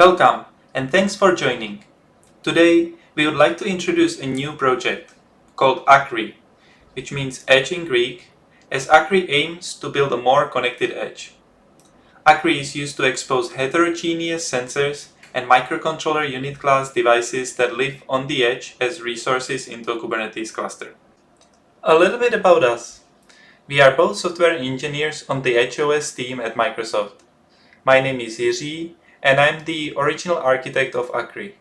Welcome and thanks for joining. Today we would like to introduce a new project called Akri, which means edge in Greek, as Akri aims to build a more connected edge. Akri is used to expose heterogeneous sensors and microcontroller unit class devices that live on the edge as resources into a Kubernetes cluster. A little bit about us. We are both software engineers on the EdgeOS team at Microsoft. My name is Jiří and I'm the original architect of Akri.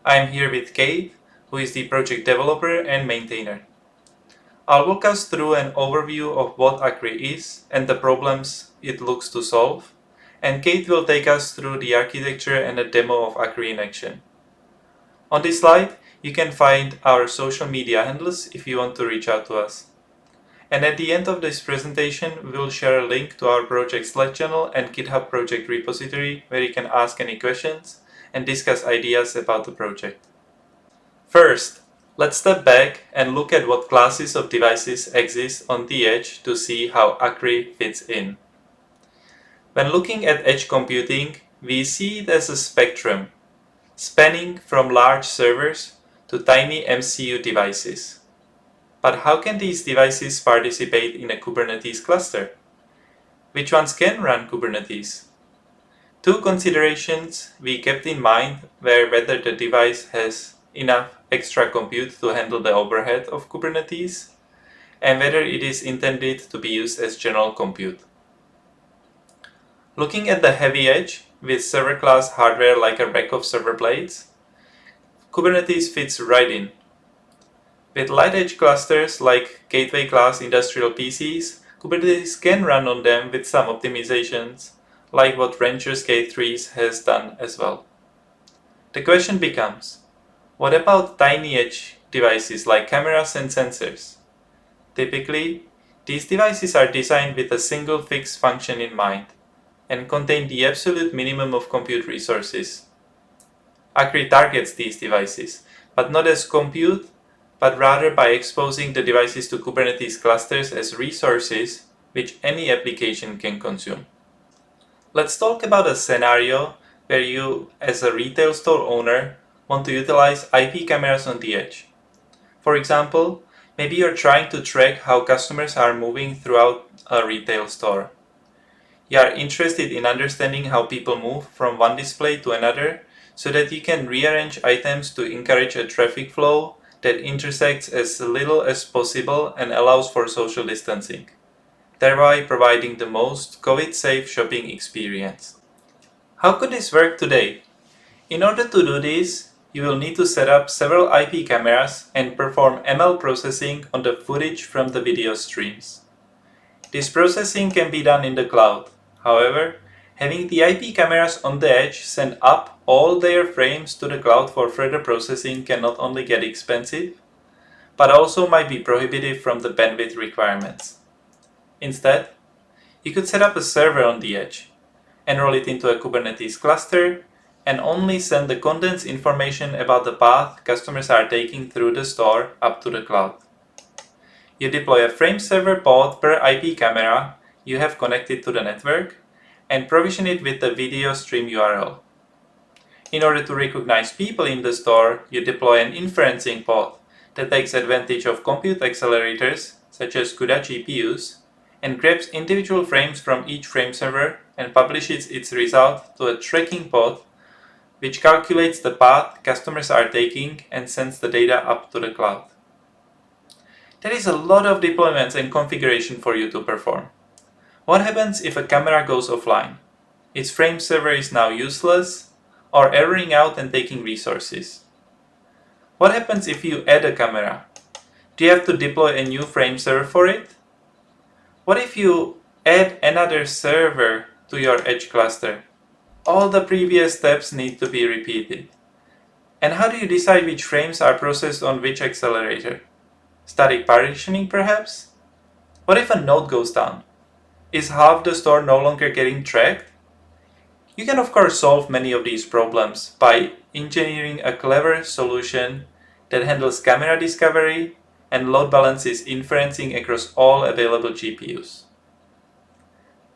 I am here with Kate, who is the project developer and maintainer. I'll walk us through an overview of what Akri is and the problems it looks to solve, and Kate will take us through the architecture and a demo of Akri in action. On this slide, you can find our social media handles if you want to reach out to us. And at the end of this presentation, we will share a link to our project Slack channel and GitHub project repository where you can ask any questions and discuss ideas about the project. First, let's step back and look at what classes of devices exist on the edge to see how Akri fits in. When looking at edge computing, we see it as a spectrum, spanning from large servers to tiny MCU devices. But how can these devices participate in a Kubernetes cluster? Which ones can run Kubernetes? Two considerations we kept in mind were whether the device has enough extra compute to handle the overhead of Kubernetes, and whether it is intended to be used as general compute. Looking at the heavy edge, with server class hardware like a rack of server blades, Kubernetes fits right in. With light edge clusters like gateway class industrial PCs, Kubernetes can run on them with some optimizations, like what Rancher's K3s has done as well. The question becomes, what about tiny edge devices like cameras and sensors? Typically, these devices are designed with a single fixed function in mind and contain the absolute minimum of compute resources. Akri targets these devices, but not as compute, but rather by exposing the devices to Kubernetes clusters as resources which any application can consume. Let's talk about a scenario where you, as a retail store owner, want to utilize IP cameras on the edge. For example, maybe you're trying to track how customers are moving throughout a retail store. You are interested in understanding how people move from one display to another so that you can rearrange items to encourage a traffic flow that intersects as little as possible and allows for social distancing, thereby providing the most COVID-safe shopping experience. How could this work today? In order to do this, you will need to set up several IP cameras and perform ML processing on the footage from the video streams. This processing can be done in the cloud. However, having the IP cameras on the edge send up all their frames to the cloud for further processing can not only get expensive, but also might be prohibitive from the bandwidth requirements. Instead, you could set up a server on the edge, enroll it into a Kubernetes cluster, and only send the contents information about the path customers are taking through the store up to the cloud. You deploy a frame server pod per IP camera you have connected to the network, and provision it with the video stream URL. In order to recognize people in the store, you deploy an inferencing pod that takes advantage of compute accelerators, such as CUDA GPUs, and grabs individual frames from each frame server and publishes its result to a tracking pod, which calculates the path customers are taking and sends the data up to the cloud. There is a lot of deployments and configuration for you to perform. What happens if a camera goes offline? Its frame server is now useless or erroring out and taking resources. What happens if you add a camera? Do you have to deploy a new frame server for it? What if you add another server to your edge cluster? All the previous steps need to be repeated. And how do you decide which frames are processed on which accelerator? Static partitioning perhaps? What if a node goes down? Is half the store no longer getting tracked? You can of course solve many of these problems by engineering a clever solution that handles camera discovery and load balances inferencing across all available GPUs.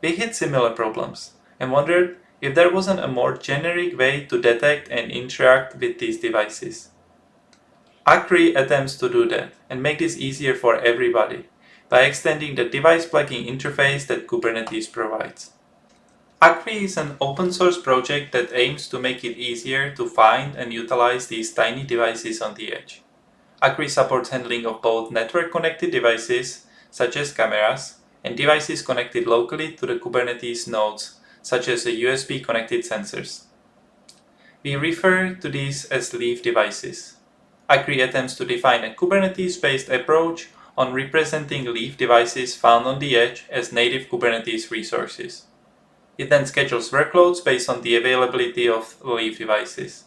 We hit similar problems and wondered if there wasn't a more generic way to detect and interact with these devices. Akri attempts to do that and make this easier for everybody by extending the device plugging interface that Kubernetes provides. Akri is an open source project that aims to make it easier to find and utilize these tiny devices on the edge. Akri supports handling of both network-connected devices, such as cameras, and devices connected locally to the Kubernetes nodes, such as the USB-connected sensors. We refer to these as leaf devices. Akri attempts to define a Kubernetes-based approach on representing leaf devices found on the edge as native Kubernetes resources. It then schedules workloads based on the availability of leaf devices.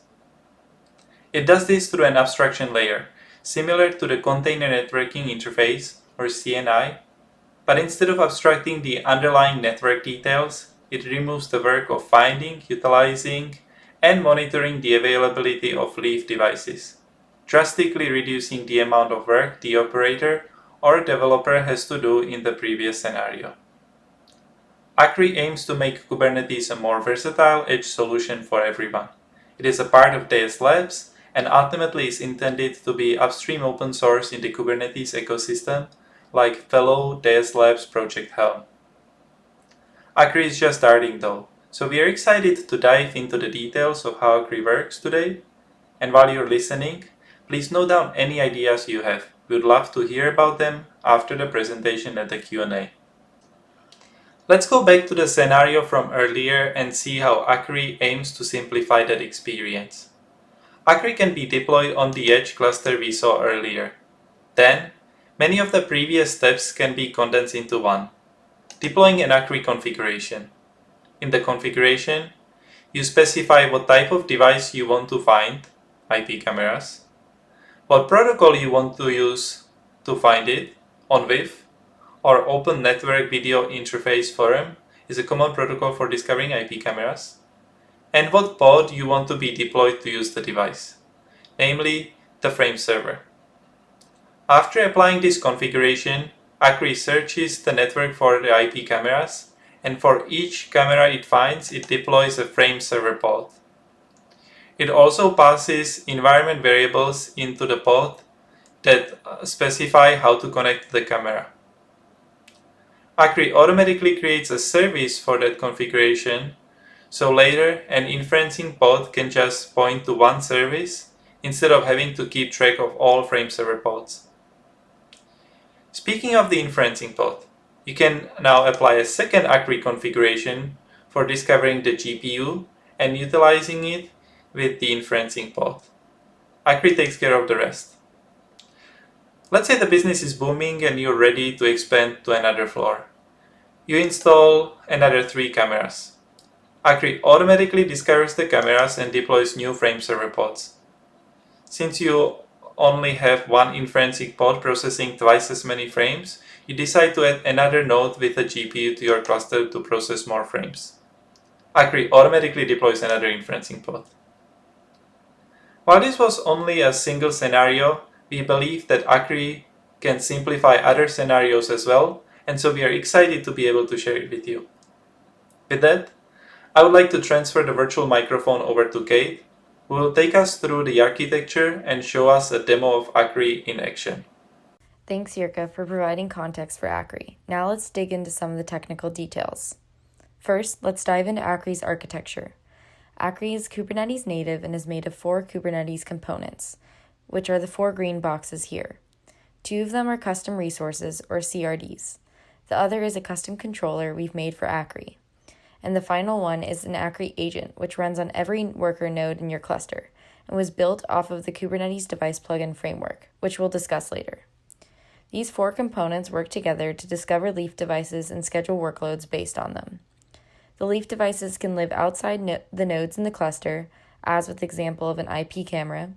It does this through an abstraction layer, similar to the Container Networking Interface, or CNI, but instead of abstracting the underlying network details, it removes the work of finding, utilizing, and monitoring the availability of leaf devices, drastically reducing the amount of work the operator or developer has to do in the previous scenario. Akri aims to make Kubernetes a more versatile edge solution for everyone. It is a part of DS Labs and ultimately is intended to be upstream open source in the Kubernetes ecosystem, like fellow DS Labs Project Helm. Akri is just starting though, so we are excited to dive into the details of how Akri works today. And while you're listening, please note down any ideas you have. We would love to hear about them after the presentation and the Q&A. Let's go back to the scenario from earlier and see how Akri aims to simplify that experience. Akri can be deployed on the edge cluster we saw earlier. Then, many of the previous steps can be condensed into one. Deploying an Akri configuration. In the configuration, you specify what type of device you want to find, IP cameras, what protocol you want to use to find it, ONVIF, or Open Network Video Interface Forum is a common protocol for discovering IP cameras, and what pod you want to be deployed to use the device, namely the frame server. After applying this configuration, Akri searches the network for the IP cameras, and for each camera it finds, it deploys a frame server pod. It also passes environment variables into the pod that specify how to connect the camera. Akri automatically creates a service for that configuration, so later an inferencing pod can just point to one service instead of having to keep track of all frame server pods. Speaking of the inferencing pod, you can now apply a second Akri configuration for discovering the GPU and utilizing it with the inferencing pod. Akri takes care of the rest. Let's say the business is booming and you're ready to expand to another floor. You install another 3 cameras. Akri automatically discovers the cameras and deploys new frame server pods. Since you only have one inferencing pod processing twice as many frames, you decide to add another node with a GPU to your cluster to process more frames. Akri automatically deploys another inferencing pod. While this was only a single scenario, we believe that Akri can simplify other scenarios as well, and so we are excited to be able to share it with you. With that, I would like to transfer the virtual microphone over to Kate, who will take us through the architecture and show us a demo of Akri in action. Thanks, Jirka, for providing context for Akri. Now let's dig into some of the technical details. First, let's dive into Akri's architecture. Akri is Kubernetes native and is made of 4 Kubernetes components, which are the 4 green boxes here. 2 of them are custom resources, or CRDs. The other is a custom controller we've made for Akri. And the final one is an Akri agent, which runs on every worker node in your cluster and was built off of the Kubernetes device plugin framework, which we'll discuss later. These 4 components work together to discover leaf devices and schedule workloads based on them. The leaf devices can live outside the nodes in the cluster, as with the example of an IP camera.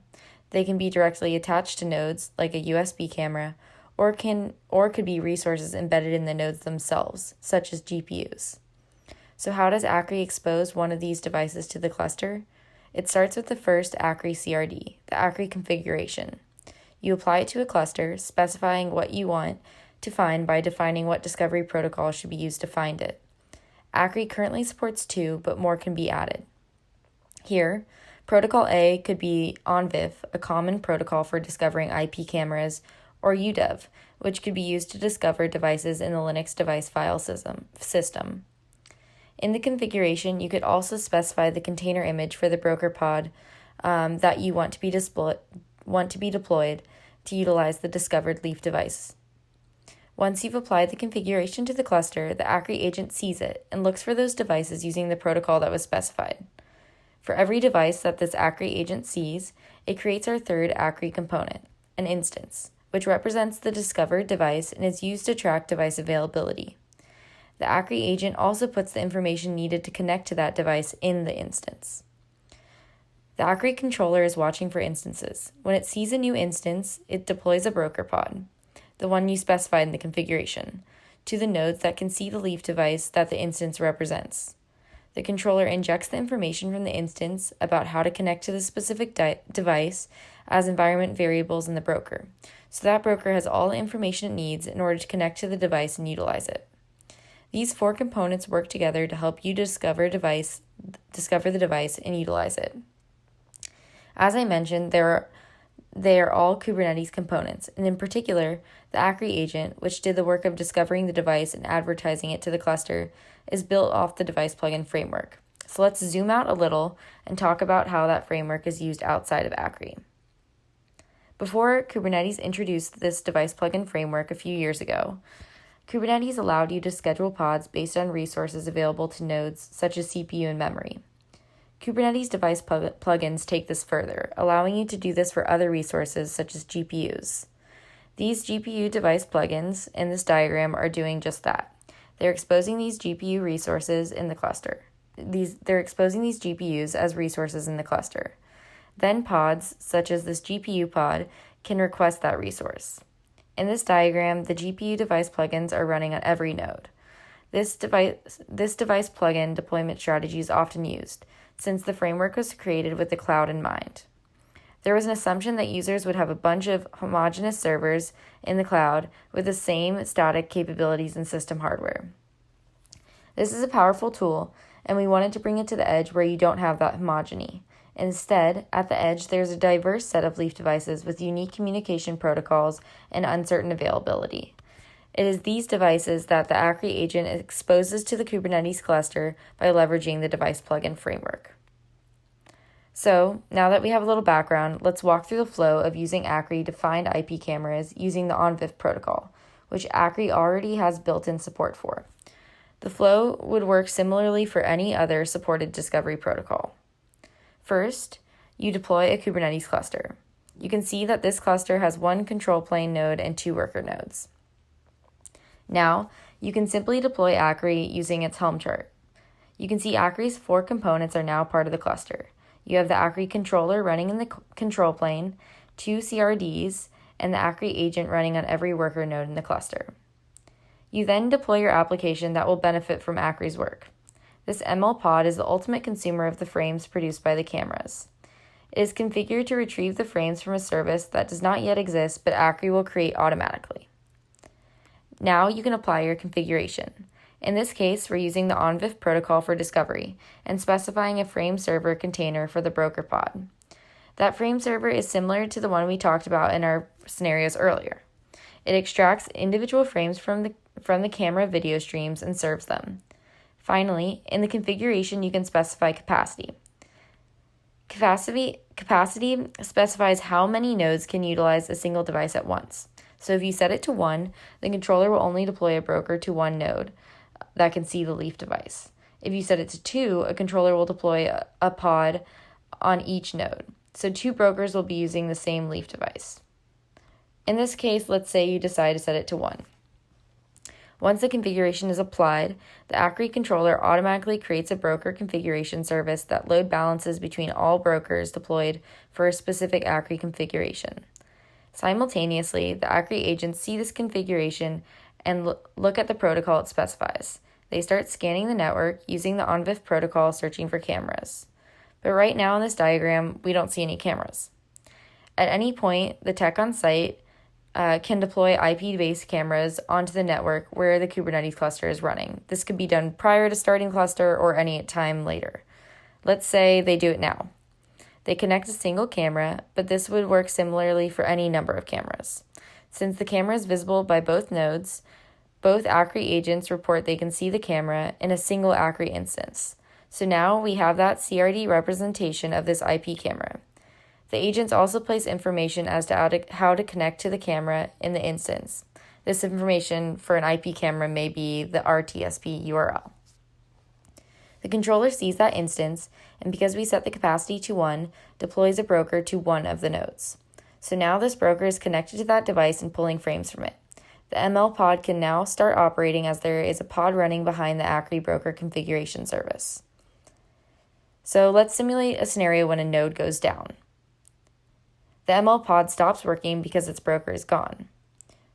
They can be directly attached to nodes, like a USB camera, or could be resources embedded in the nodes themselves, such as GPUs. So how does Akri expose one of these devices to the cluster? It starts with the first Akri CRD, the Akri configuration. You apply it to a cluster, specifying what you want to find by defining what discovery protocol should be used to find it. Akri currently supports 2, but more can be added. Here, Protocol A could be ONVIF, a common protocol for discovering IP cameras, or UDEV, which could be used to discover devices in the Linux device file system. In the configuration, you could also specify the container image for the broker pod that you want to be deployed to utilize the discovered leaf device. Once you've applied the configuration to the cluster, the Akri agent sees it and looks for those devices using the protocol that was specified. For every device that this Akri agent sees, it creates our third Akri component, an instance, which represents the discovered device and is used to track device availability. The Akri agent also puts the information needed to connect to that device in the instance. The Akri controller is watching for instances. When it sees a new instance, it deploys a broker pod, the one you specified in the configuration, to the nodes that can see the leaf device that the instance represents. The controller injects the information from the instance about how to connect to the specific device as environment variables in the broker, so that broker has all the information it needs in order to connect to the device and utilize it. These 4 components work together to help you discover the device and utilize it. As I mentioned, they are all Kubernetes components, and in particular, the Akri agent, which did the work of discovering the device and advertising it to the cluster, is built off the device plugin framework. So let's zoom out a little and talk about how that framework is used outside of Akri. Before Kubernetes introduced this device plugin framework a few years ago, Kubernetes allowed you to schedule pods based on resources available to nodes such as CPU and memory. Kubernetes device plugins take this further, allowing you to do this for other resources such as GPUs. These GPU device plugins in this diagram are doing just that. They're exposing these GPU resources in the cluster. They're exposing these GPUs as resources in the cluster. Then pods, such as this GPU pod, can request that resource. In this diagram, the GPU device plugins are running on every node. This device plugin deployment strategy is often used, since the framework was created with the cloud in mind. There was an assumption that users would have a bunch of homogeneous servers in the cloud with the same static capabilities and system hardware. This is a powerful tool, and we wanted to bring it to the edge where you don't have that homogeny. Instead, at the edge, there's a diverse set of leaf devices with unique communication protocols and uncertain availability. It is these devices that the Akri agent exposes to the Kubernetes cluster by leveraging the device plugin framework. So, now that we have a little background, let's walk through the flow of using Akri to find IP cameras using the ONVIF protocol, which Akri already has built-in support for. The flow would work similarly for any other supported discovery protocol. First, you deploy a Kubernetes cluster. You can see that this cluster has 1 control plane node and 2 worker nodes. Now, you can simply deploy Akri using its Helm chart. You can see Akri's 4 components are now part of the cluster. You have the Akri controller running in the control plane, 2 CRDs, and the Akri agent running on every worker node in the cluster. You then deploy your application that will benefit from Akri's work. This ML pod is the ultimate consumer of the frames produced by the cameras. It is configured to retrieve the frames from a service that does not yet exist, but Akri will create automatically. Now you can apply your configuration. In this case, we're using the ONVIF protocol for discovery and specifying a frame server container for the broker pod. That frame server is similar to the one we talked about in our scenarios earlier. It extracts individual frames from the camera video streams and serves them. Finally, in the configuration, you can specify capacity. Capacity specifies how many nodes can utilize a single device at once. So if you set it to 1, the controller will only deploy a broker to 1 node that can see the leaf device. If you set it to 2, a controller will deploy a pod on each node. So 2 brokers will be using the same leaf device. In this case, let's say you decide to set it to 1. Once the configuration is applied, the Akri controller automatically creates a broker configuration service that load balances between all brokers deployed for a specific Akri configuration. Simultaneously, the Akri agents see this configuration and look at the protocol it specifies. They start scanning the network using the ONVIF protocol searching for cameras. But right now in this diagram, we don't see any cameras. At any point, the tech on site can deploy IP-based cameras onto the network where the Kubernetes cluster is running. This could be done prior to starting cluster or any time later. Let's say they do it now. They connect a single camera, but this would work similarly for any number of cameras. Since the camera is visible by both nodes, both Akri agents report they can see the camera in a single Akri instance. So now we have that CRD representation of this IP camera. The agents also place information as to how to connect to the camera in the instance. This information for an IP camera may be the RTSP URL. The controller sees that instance, and because we set the capacity to 1, deploys a broker to one of the nodes. So now this broker is connected to that device and pulling frames from it. The ML pod can now start operating as there is a pod running behind the Akri broker configuration service. So let's simulate a scenario when a node goes down. The ML pod stops working because its broker is gone.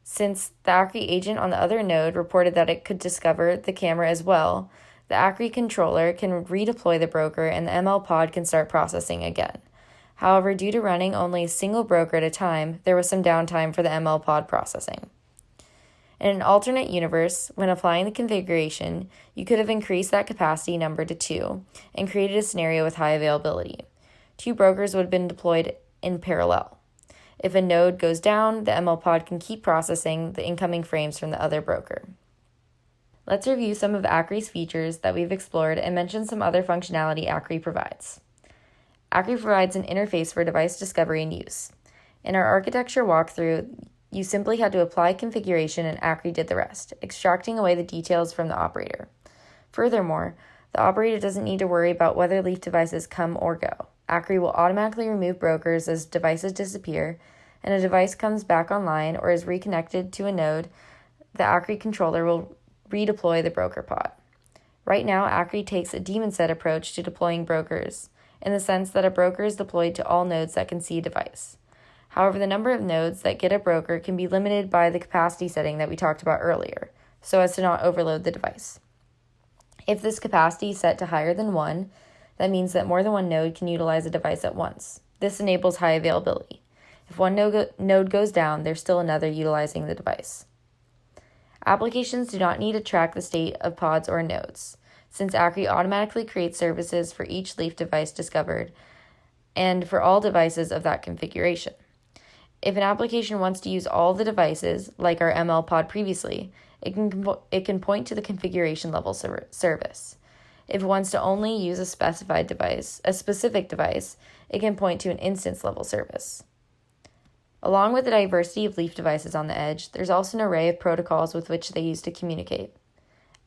Since the Akri agent on the other node reported that it could discover the camera as well, the Akri controller can redeploy the broker and the ML pod can start processing again. However, due to running only a single broker at a time, there was some downtime for the ML pod processing. In an alternate universe, when applying the configuration, you could have increased that capacity number to 2 and created a scenario with high availability. 2 brokers would have been deployed in parallel. If a node goes down, the ML pod can keep processing the incoming frames from the other broker. Let's review some of Akri's features that we've explored and mention some other functionality Akri provides. Akri provides an interface for device discovery and use. In our architecture walkthrough, you simply had to apply configuration and Akri did the rest, extracting away the details from the operator. Furthermore, the operator doesn't need to worry about whether leaf devices come or go. Akri will automatically remove brokers as devices disappear, and a device comes back online or is reconnected to a node. The Akri controller will redeploy the broker pod. Right now, Akri takes a daemon set approach to deploying brokers, in the sense that a broker is deployed to all nodes that can see a device. However, the number of nodes that get a broker can be limited by the capacity setting that we talked about earlier, so as to not overload the device. If this capacity is set to higher than 1, that means that more than one node can utilize a device at once. This enables high availability. If one node goes down, there's still another utilizing the device. Applications do not need to track the state of pods or nodes, since Akri automatically creates services for each leaf device discovered and for all devices of that configuration. If an application wants to use all the devices, like our ML pod previously, it can point to the configuration level service. If it wants to only use a specific device, it can point to an instance level service. Along with the diversity of leaf devices on the edge, there's also an array of protocols with which they use to communicate.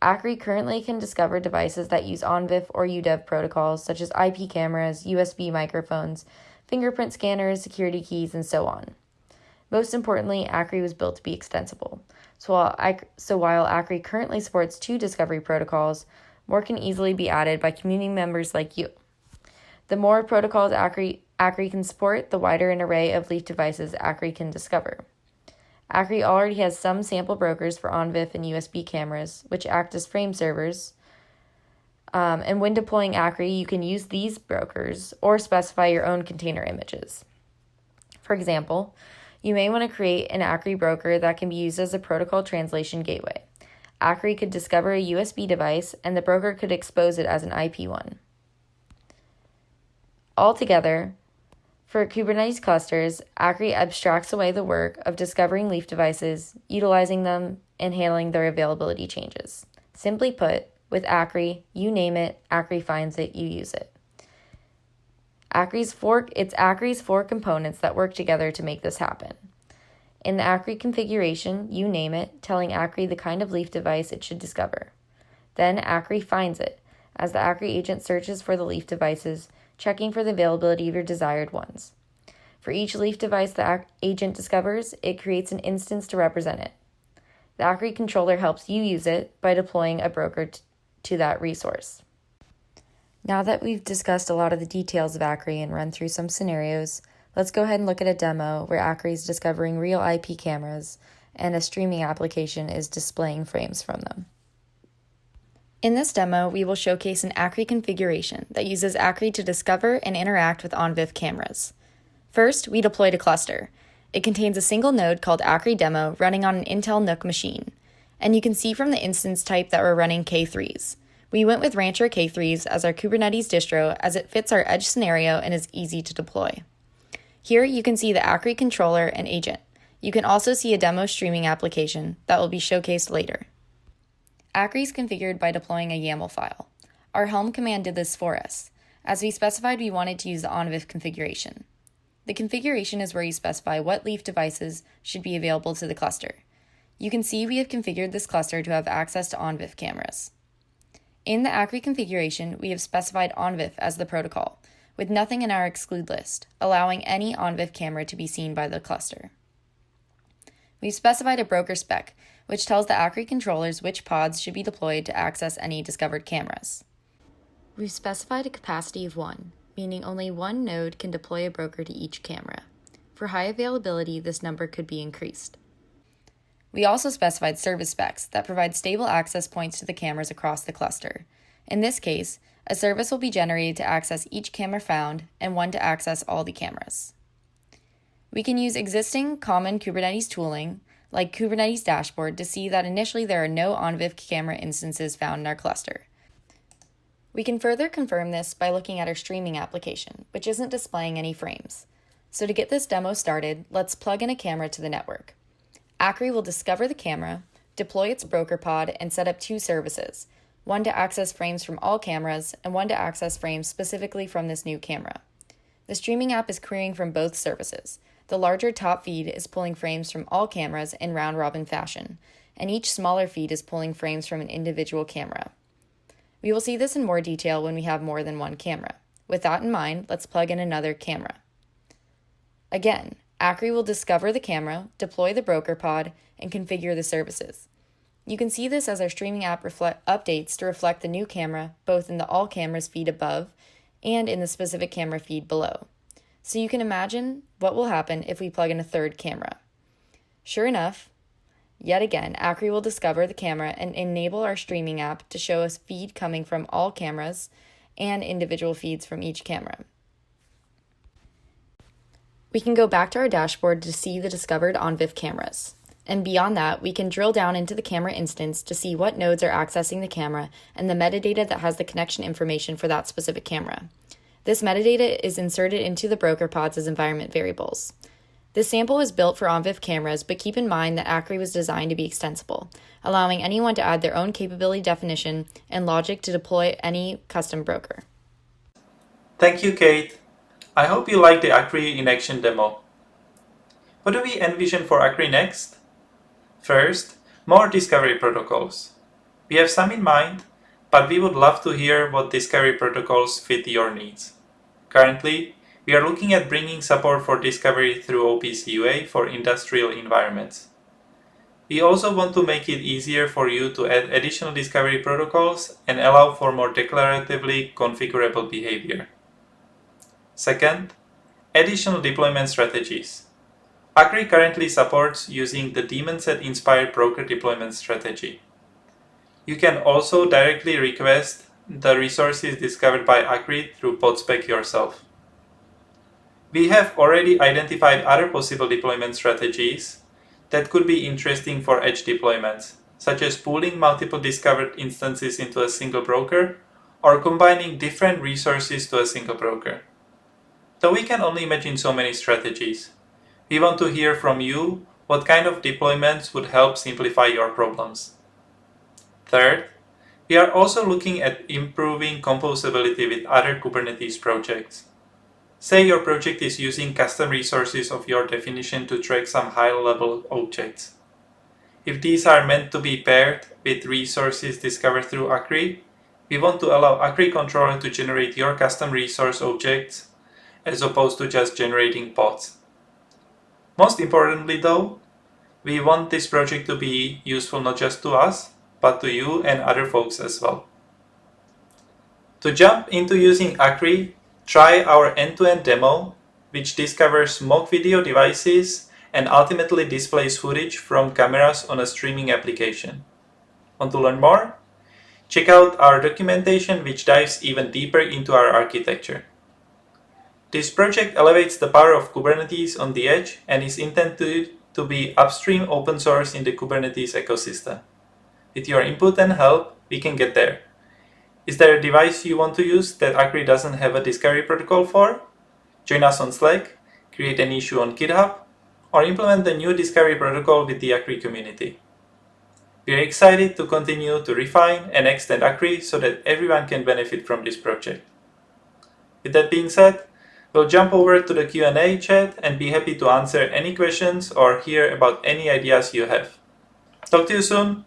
Akri currently can discover devices that use ONVIF or UDEV protocols such as IP cameras, USB microphones, fingerprint scanners, security keys, and so on. Most importantly, Akri was built to be extensible. So while Akri currently supports 2 discovery protocols, more can easily be added by community members like you. The more protocols Akri can support, the wider an array of leaf devices Akri can discover. Akri already has some sample brokers for ONVIF and USB cameras, which act as frame servers. And when deploying Akri, you can use these brokers or specify your own container images. For example, you may want to create an Akri broker that can be used as a protocol translation gateway. Akri could discover a USB device, and the broker could expose it as an IP one. Altogether, for Kubernetes clusters, Akri abstracts away the work of discovering leaf devices, utilizing them, and handling their availability changes. Simply put, with Akri, you name it, Akri finds it, you use it. It's Akri's 4 components that work together to make this happen. In the Akri configuration, you name it, telling Akri the kind of leaf device it should discover. Then Akri finds it, as the Akri agent searches for the leaf devices, checking for the availability of your desired ones. For each leaf device the agent discovers, it creates an instance to represent it. The Akri controller helps you use it by deploying a broker to that resource. Now that we've discussed a lot of the details of Akri and run through some scenarios, let's go ahead and look at a demo where Akri is discovering real IP cameras and a streaming application is displaying frames from them. In this demo, we will showcase an Akri configuration that uses Akri to discover and interact with ONVIF cameras. First, we deployed a cluster. It contains a single node called Akri Demo running on an Intel NUC machine. And you can see from the instance type that we're running K3s. We went with Rancher K3s as our Kubernetes distro as it fits our edge scenario and is easy to deploy. Here you can see the Akri controller and agent. You can also see a demo streaming application that will be showcased later. Akri is configured by deploying a YAML file. Our Helm command did this for us. As we specified, we wanted to use the OnVIF configuration. The configuration is where you specify what leaf devices should be available to the cluster. You can see we have configured this cluster to have access to OnVIF cameras. In the Akri configuration, we have specified OnVIF as the protocol, with nothing in our exclude list, allowing any OnVIF camera to be seen by the cluster. We've specified a broker spec, which tells the Akri controllers which pods should be deployed to access any discovered cameras. We've specified a capacity of 1, meaning only one node can deploy a broker to each camera. For high availability, this number could be increased. We also specified service specs that provide stable access points to the cameras across the cluster. In this case, a service will be generated to access each camera found and one to access all the cameras. We can use existing common Kubernetes tooling, like Kubernetes dashboard, to see that initially there are no OnVIF camera instances found in our cluster. We can further confirm this by looking at our streaming application, which isn't displaying any frames. So to get this demo started, let's plug in a camera to the network. Akri will discover the camera, deploy its broker pod, and set up 2 services, one to access frames from all cameras and one to access frames specifically from this new camera. The streaming app is querying from both services. The larger top feed is pulling frames from all cameras in round-robin fashion, and each smaller feed is pulling frames from an individual camera. We will see this in more detail when we have more than one camera. With that in mind, let's plug in another camera. Again, Akri will discover the camera, deploy the broker pod, and configure the services. You can see this as our streaming app updates to reflect the new camera, both in the all cameras feed above and in the specific camera feed below. So you can imagine what will happen if we plug in a third camera. Sure enough, yet again, Akri will discover the camera and enable our streaming app to show us feed coming from all cameras and individual feeds from each camera. We can go back to our dashboard to see the discovered OnVIF cameras. And beyond that, we can drill down into the camera instance to see what nodes are accessing the camera and the metadata that has the connection information for that specific camera. This metadata is inserted into the broker pods as environment variables. This sample was built for OnVIF cameras, but keep in mind that Akri was designed to be extensible, allowing anyone to add their own capability definition and logic to deploy any custom broker. Thank you, Kate. I hope you liked the Akri in action demo. What do we envision for Akri next? First, more discovery protocols. We have some in mind, but we would love to hear what discovery protocols fit your needs. Currently, we are looking at bringing support for discovery through OPC UA for industrial environments. We also want to make it easier for you to add additional discovery protocols and allow for more declaratively configurable behavior. Second, additional deployment strategies. Akri currently supports using the daemon set-inspired broker deployment strategy. You can also directly request the resources discovered by Akri through podspec yourself. We have already identified other possible deployment strategies that could be interesting for edge deployments, such as pooling multiple discovered instances into a single broker or combining different resources to a single broker. Though we can only imagine so many strategies, we want to hear from you what kind of deployments would help simplify your problems. Third, we are also looking at improving composability with other Kubernetes projects. Say your project is using custom resources of your definition to track some high-level objects. If these are meant to be paired with resources discovered through Akri, we want to allow Akri controller to generate your custom resource objects as opposed to just generating pods. Most importantly though, we want this project to be useful not just to us, but to you and other folks as well. To jump into using Akri, try our end-to-end demo, which discovers mock video devices and ultimately displays footage from cameras on a streaming application. Want to learn more? Check out our documentation, which dives even deeper into our architecture. This project elevates the power of Kubernetes on the edge and is intended to be upstream open source in the Kubernetes ecosystem. With your input and help, we can get there. Is there a device you want to use that Akri doesn't have a discovery protocol for? Join us on Slack, create an issue on GitHub, or implement the new discovery protocol with the Akri community. We are excited to continue to refine and extend Akri so that everyone can benefit from this project. With that being said, we'll jump over to the Q&A chat and be happy to answer any questions or hear about any ideas you have. Talk to you soon!